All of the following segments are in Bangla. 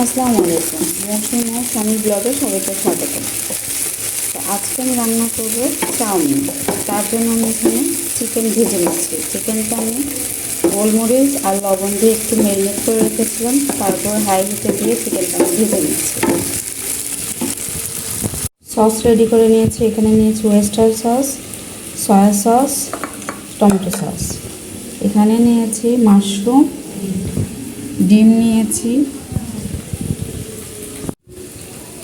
আসসালামু আলাইকুম, মৌসুমী ফ্যামিলি ব্লগে সবাইকে স্বাগত। তো আজকে আমি রান্না করব চাউমিন। তার জন্য আমি এখানে চিকেন ভেজে নিচ্ছি। চিকেনটা আমি গোলমরিচ আর লবণ দিয়ে একটু ম্যারিনেট করে রেখেছিলাম, তারপর হাই হিটে দিয়ে চিকেনটা আমি ভেজে নিচ্ছি। সস রেডি করে নিয়েছি। এখানে নিয়েছি oyster sauce, soya sauce, tomato sauce. এখানে নিয়েছি মাশরুম, ডিম নিয়েছি,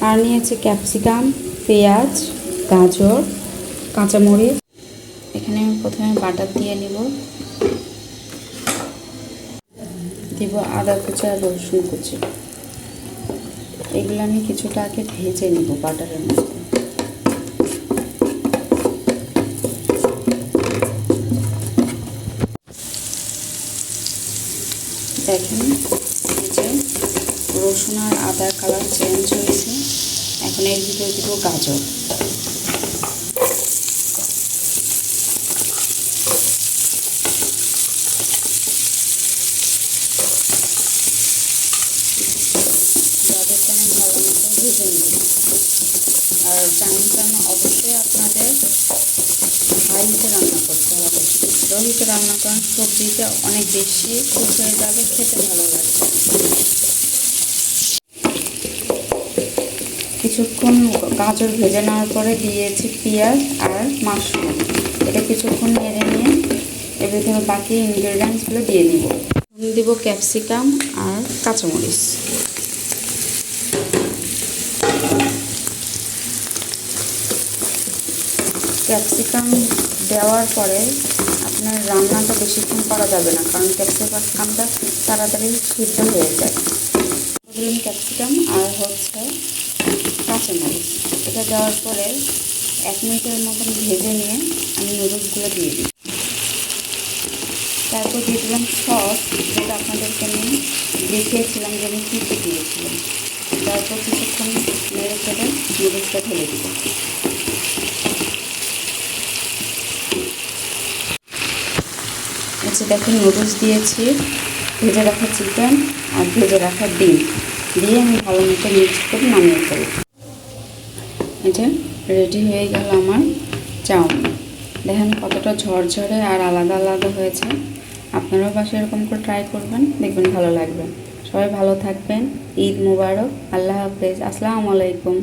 আর নিয়েছি ক্যাপসিকাম, পেঁয়াজ, গাজর, কাঁচামরিচ। এখানে আমি প্রথমে বাটার দিয়ে দিব আদা কুচি আর রসুন কুচি। এগুলো আমি কিছুটা আগে ভেজে নিব বাটারের মধ্যে। দেখেন যে রসুন আর আদার কালার চেঞ্জ হয়েছে। এখন এর ভিতরে দিব গাজর। গাজরটা আমি ভালো মতো ভেজে নেব। আর চাউমিনটা অবশ্যই আপনাদের হাই হিটে রান্না করতে হবে। লো হিটে রান্না করেন সবজিটা অনেক বেশি কুক হয়ে যাবে, খেতে ভালো লাগবে। কিছুক্ষণ গাজর ভেজে নেওয়ার পরে দিয়েছি পেঁয়াজ আর মাশরুম। এটা কিছুক্ষণ নেড়ে নিয়ে এর ভিতরে বাকি ইনগ্রেডিয়েন্টসগুলো দিয়ে দিব ক্যাপসিকাম আর কাঁচামরিচ। ক্যাপসিকাম দেওয়ার পরে আপনার রান্নাটা বেশিক্ষণ করা যাবে না, কারণ ক্যাপসিকামটা তাড়াতাড়ি সিদ্ধ হয়ে যায়। ক্যাপসিকাম আর কাঁচামরিচ এটা দেওয়ার পরে 1 মিনিটের মতন ভেজে নিয়ে আমি নুডলসগুলো দিয়ে দিই। তারপর দিয়ে দিলাম সস, যেটা আপনাদেরকে আমি দেখিয়েছিলাম যে আমি কী কী দিয়েছিলাম। তারপর কিছুক্ষণ নেড়ে চেড়ে নুডলসটা ঢেলে দিব। আচ্ছা দেখুন, নুডলস দিয়েছি, ভেজে রাখা চিকেন আর ভেজে রাখা ডিম দিয়ে আমি ভালো মতো মিক্স করে নামিয়ে ফেলব। এটা রেডি হয়ে গেল আমার চাউমিন। দেখেন কতটা ঝরঝরে আর আলাদা আলাদা হয়েছে। আপনারাও বাসায় এরকম করে ট্রাই করবেন, দেখবেন ভালো লাগবে। সবাই ভালো থাকবেন। ঈদ মুবারক। আল্লাহ হাফেজ। আসসালামু আলাইকুম।